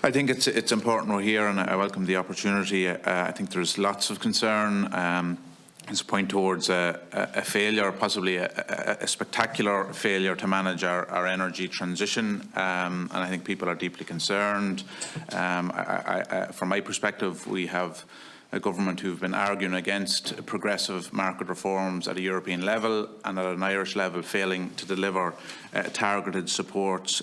I think it's important we're here, and I welcome the opportunity. I think there's lots of concern. It's a point towards a failure, possibly a spectacular failure to manage our energy transition, and I think people are deeply concerned. From my perspective, we have a government who've been arguing against progressive market reforms at a European level and at an Irish level, failing to deliver targeted supports,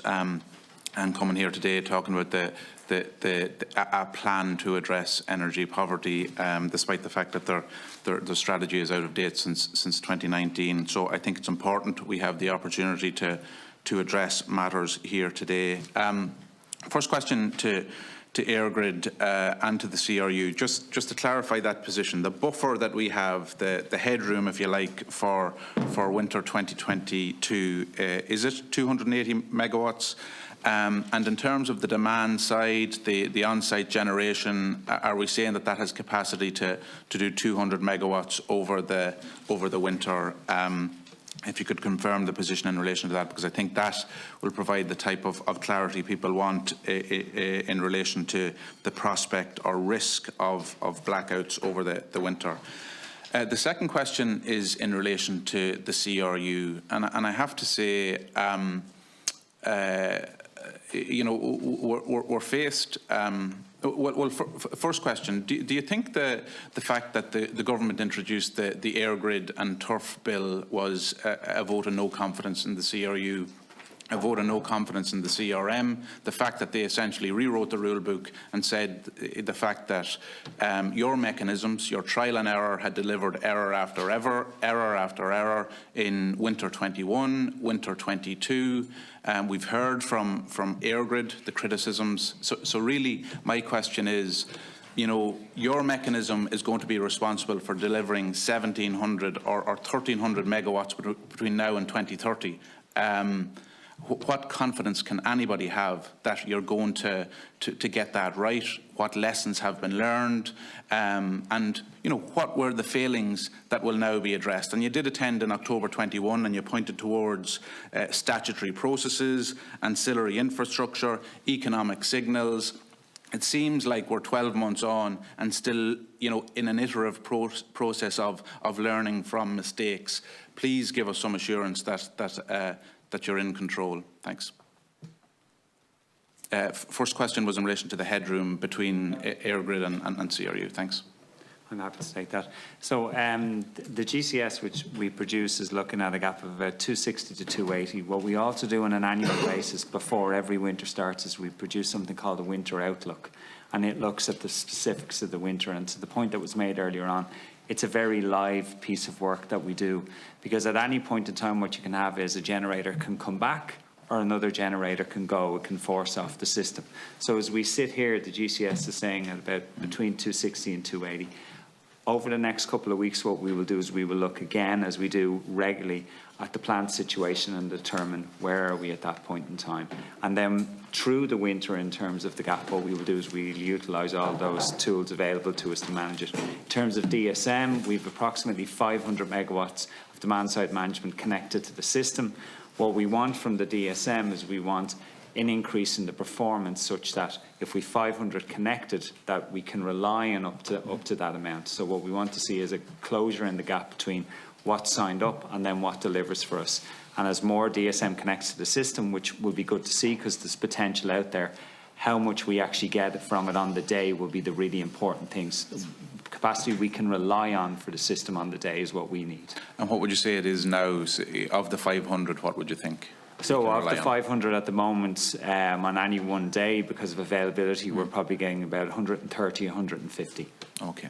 and coming here today talking about a plan to address energy poverty, despite the fact that the strategy is out of date since 2019. So I think it's important we have the opportunity to address matters here today. First question to EirGrid and to the CRU, just to clarify that position, the buffer that we have, the headroom, if you like, for winter 2022, is it 280 megawatts? And in terms of the demand side, the on-site generation, are we saying that has capacity to do 200 megawatts over the winter? If you could confirm the position in relation to that, because I think that will provide the type of clarity people want in relation to the prospect or risk of blackouts over the winter. The second question is in relation to the CRU, and I have to say, you know, we're faced. First question: do you think the fact that the government introduced the EirGrid and Turf bill was a vote of no confidence in the CRU, a vote of no confidence in the CRM, the fact that they essentially rewrote the rule book and said the fact that your mechanisms, your trial and error, had delivered error after error in winter 21, winter 22. We've heard from EirGrid the criticisms. So really, my question is, you know, your mechanism is going to be responsible for delivering 1,700 or 1,300 megawatts between now and 2030. What confidence can anybody have that you're going to get that right? What lessons have been learned? And, you know, what were the failings that will now be addressed? And you did attend in October 21, and you pointed towards statutory processes, ancillary infrastructure, economic signals. It seems like we're 12 months on and still, you know, in an iterative process of learning from mistakes. Please give us some assurance that you're in control. Thanks. First question was in relation to the headroom between EirGrid and CRU. Thanks. I'm happy to take that. So the GCS which we produce is looking at a gap of about 260 to 280. What we also do on an annual basis before every winter starts is we produce something called a winter outlook, and it looks at the specifics of the winter. And to the point that was made earlier on, it's a very live piece of work that we do, because at any point in time what you can have is a generator can come back or another generator can go, it can force off the system. So as we sit here, the GCS is saying at about between 260 and 280. Over the next couple of weeks, what we will do is we will look again, as we do regularly, at the plant situation and determine where are we at that point in time. And then through the winter, in terms of the gap, what we will do is we'll utilise all those tools available to us to manage it. In terms of DSM, we've approximately 500 megawatts of demand-side management connected to the system. What we want from the DSM is we want an increase in the performance such that if we 500 connected, that we can rely on up to that amount. So what we want to see is a closure in the gap between what's signed up and then what delivers for us. And as more DSM connects to the system, which will be good to see because there's potential out there, how much we actually get from it on the day will be the really important things. The capacity we can rely on for the system on the day is what we need. And what would you say it is now? Of the 500, what would you think? So of the 500 at the moment, on any one day, because of availability, we're probably getting about 130, 150. Okay.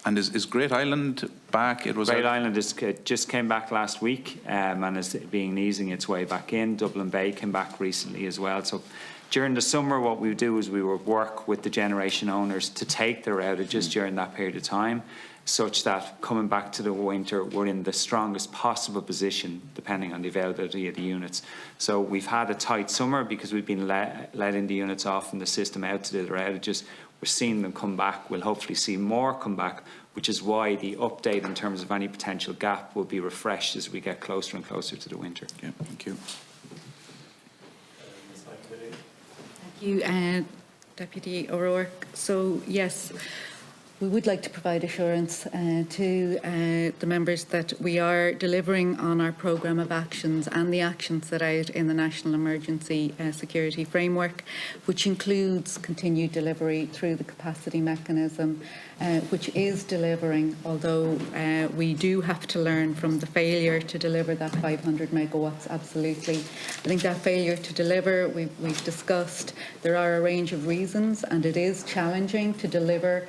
And is Great Island back? Great Island just came back last week and is easing its way back in. Dublin Bay came back recently as well. So during the summer, what we do is we will work with the generation owners to take their outages during that period of time, such that coming back to the winter, we're in the strongest possible position, depending on the availability of the units. So we've had a tight summer because we've been letting the units off in the system out to do their outages. We're seeing them come back. We'll hopefully see more come back, which is why the update in terms of any potential gap will be refreshed as we get closer and closer to the winter. Okay, thank you. Thank you. Deputy O'Rourke. So, yes, we would like to provide assurance to the members that we are delivering on our programme of actions and the actions set out in the National Emergency Security Framework, which includes continued delivery through the capacity mechanism, which is delivering, although we do have to learn from the failure to deliver that 500 megawatts, absolutely. I think that failure to deliver, we've discussed, there are a range of reasons, and it is challenging to deliver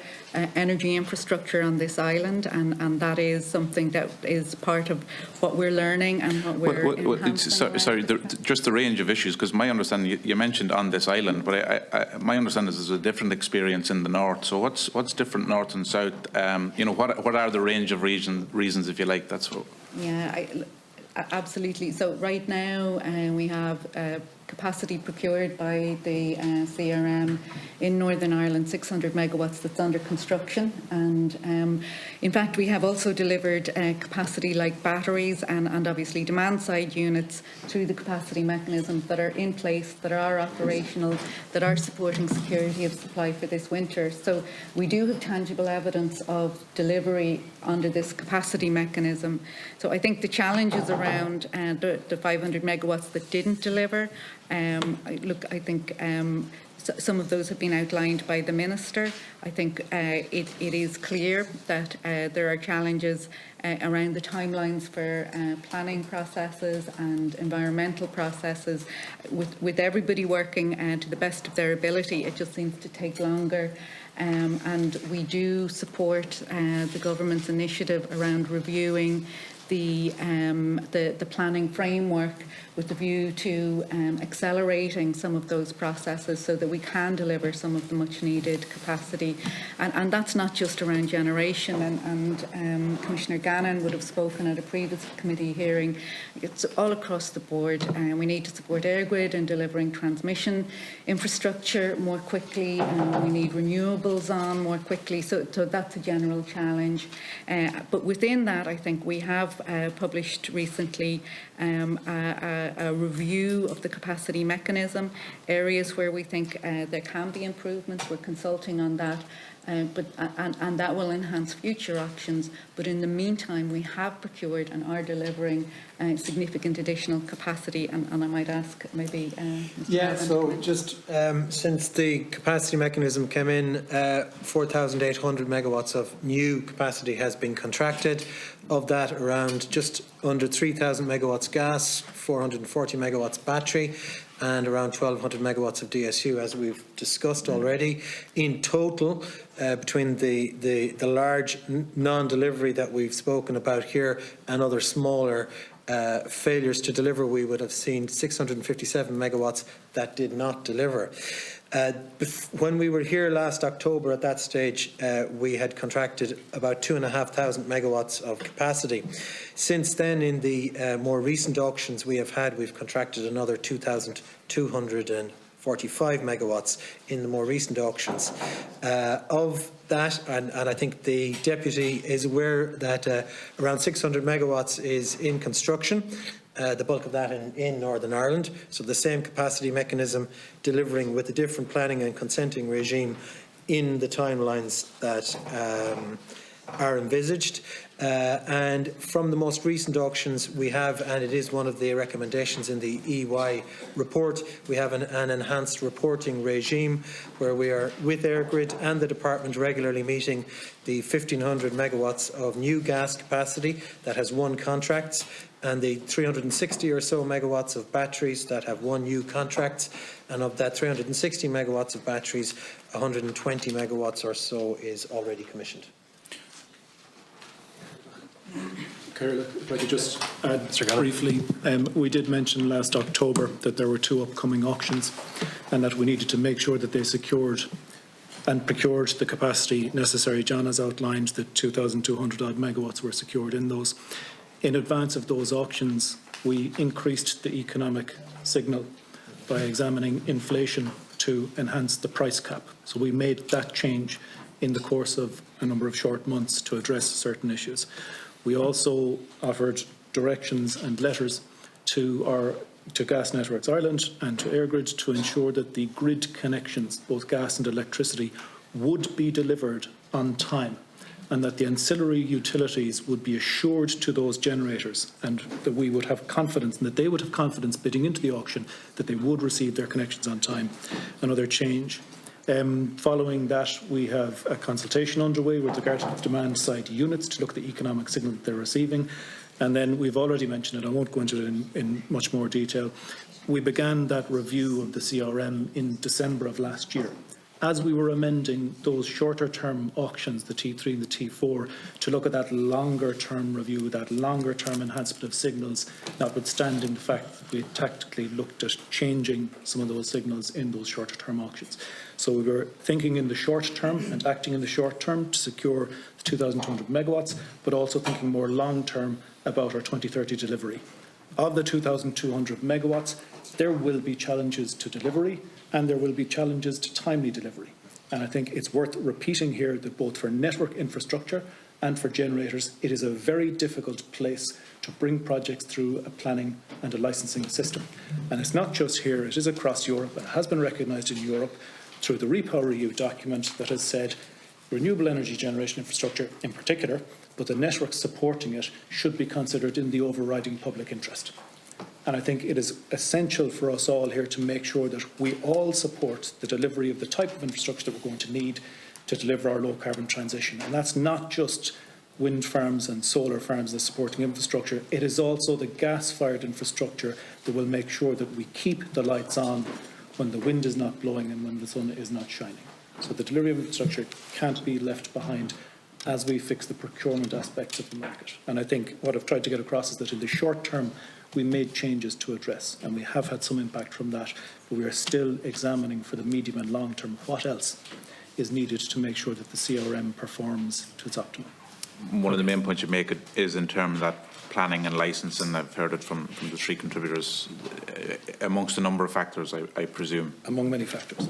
energy infrastructure on this island, and that is something that is part of what we're learning and what we're enhancing. Sorry, just the range of issues, because my understanding, you mentioned on this island, but my understanding is there's a different experience in the north. So what's different north and south? You know, what are the range of reasons, if you like? That's what. Yeah, absolutely. So right now we have capacity procured by the CRM in Northern Ireland, 600 megawatts that's under construction. And in fact, we have also delivered capacity like batteries and obviously demand side units through the capacity mechanisms that are in place, that are operational, that are supporting security of supply for this winter. So we do have tangible evidence of delivery under this capacity mechanism. So I think the challenges around the 500 megawatts that didn't deliver, I think some of those have been outlined by the Minister. I think it is clear that there are challenges around the timelines for planning processes and environmental processes. With everybody working to the best of their ability, it just seems to take longer. And we do support the government's initiative around reviewing the planning framework with the view to accelerating some of those processes so that we can deliver some of the much needed capacity. And that's not just around generation, and Commissioner Gannon would have spoken at a previous committee hearing. It's all across the board. We need to support EirGrid in delivering transmission infrastructure more quickly, and we need renewables on more quickly. So that's a general challenge. But within that, I think we have published recently a review of the capacity mechanism, areas where we think there can be improvements. We're consulting on that. And that will enhance future options. But in the meantime, we have procured and are delivering significant additional capacity. And I might ask maybe Mr. Yeah, so just since the capacity mechanism came in, 4,800 megawatts of new capacity has been contracted. Of that, around just under 3,000 megawatts gas, 440 megawatts battery, and around 1,200 megawatts of DSU, as we've discussed already. In total, between the large non-delivery that we've spoken about here and other smaller failures to deliver, we would have seen 657 megawatts that did not deliver. When we were here last October, at that stage, we had contracted about 2,500 megawatts of capacity. Since then, in the more recent auctions we've contracted another 2,245 megawatts in the more recent auctions. Of that, and I think the Deputy is aware that around 600 megawatts is in construction. The bulk of that in Northern Ireland. So the same capacity mechanism delivering with a different planning and consenting regime in the timelines that are envisaged. And from the most recent auctions we have, and it is one of the recommendations in the EY report, we have an enhanced reporting regime where we are with EirGrid and the department regularly meeting the 1,500 megawatts of new gas capacity that has won contracts, and the 360 or so megawatts of batteries that have won new contracts. And of that 360 megawatts of batteries, 120 megawatts or so is already commissioned. Carol, if I could just add briefly, we did mention last October that there were 2 upcoming auctions and that we needed to make sure that they secured and procured the capacity necessary. John has outlined that 2,200 odd megawatts were secured in those. In advance of those auctions, we increased the economic signal by examining inflation to enhance the price cap. So we made that change in the course of a number of short months to address certain issues. We also offered directions and letters to our to Gas Networks Ireland and to EirGrid to ensure that the grid connections, both gas and electricity, would be delivered on time, and that the ancillary utilities would be assured to those generators, and that we would have confidence, and that they would have confidence bidding into the auction that they would receive their connections on time. Another change. Following that, we have a consultation underway with regard to demand-side units to look at the economic signal that they're receiving. And then we've already mentioned it, I won't go into it in much more detail, we began that review of the CRM in December of last year. As we were amending those shorter-term auctions, the T3 and the T4, to look at that longer-term review, that longer-term enhancement of signals, notwithstanding the fact that we tactically looked at changing some of those signals in those shorter-term auctions. So we were thinking in the short term and acting in the short term to secure the 2,200 megawatts, but also thinking more long-term about our 2030 delivery. Of the 2,200 megawatts, there will be challenges to delivery, and there will be challenges to timely delivery. And I think it's worth repeating here that both for network infrastructure and for generators, it is a very difficult place to bring projects through a planning and a licensing system. And it's not just here, it is across Europe, and it has been recognised in Europe through the REPowerEU document that has said renewable energy generation infrastructure in particular, but the networks supporting it should be considered in the overriding public interest. And I think it is essential for us all here to make sure that we all support the delivery of the type of infrastructure that we're going to need to deliver our low-carbon transition. And that's not just wind farms and solar farms as supporting infrastructure. It is also the gas-fired infrastructure that will make sure that we keep the lights on when the wind is not blowing and when the sun is not shining. So the delivery of infrastructure can't be left behind as we fix the procurement aspects of the market. And I think what I've tried to get across is that in the short term, we made changes to address, and we have had some impact from that, but we are still examining for the medium and long term what else is needed to make sure that the CRM performs to its optimum. One of the main points you make is in terms of that planning and licensing. I've heard it from the three contributors, amongst a number of factors, I presume. Among many factors.